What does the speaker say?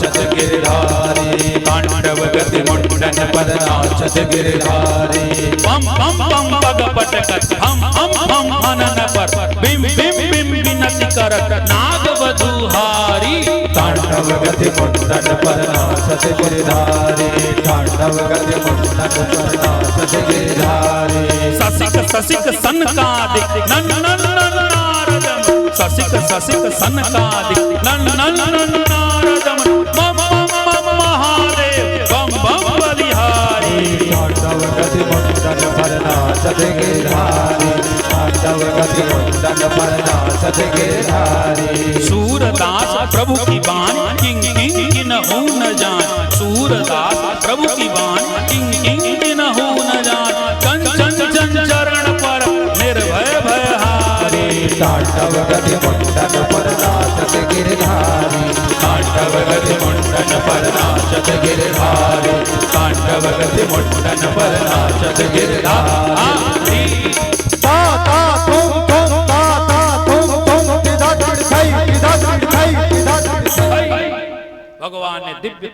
नाचत गिरधारी तांडव गति मुंडन पर नाचत गिरधारी पम पम पम पग पटकत हम हनन पर बिम बिम बिम बिनति करत नाग वधुहारी तांडव गति मुंडन पर नाचत गिरधारी तांडव गति मुंडन पर नाचत गिरधारी ससिक ससिक सनकादिक नन नन नारदम ससिक ससिक सनकादिक नन नन नारदम मम मम महादेव बम बम बलिहारी तांडव गति मुंडन पर नाचत गिरधारी तांडव गति मुंडन पर नाचत गिरधारी सूरदास प्रभु की बान किंग किंग किन्हु न जान सूरदास प्रभु की बान किंग किंग किन्हु न जान कंचन जन चरण पर निर्भय भयहारी तांडव गति मुंडन पर नाचत गिरधारी तांडव गति मुंडन पर नाचत गिरधारी तांडव गति मुंडन पर नाचत गिरधारी ता ता तुम ता ता तुम किधर थई भगवान ने दिव्य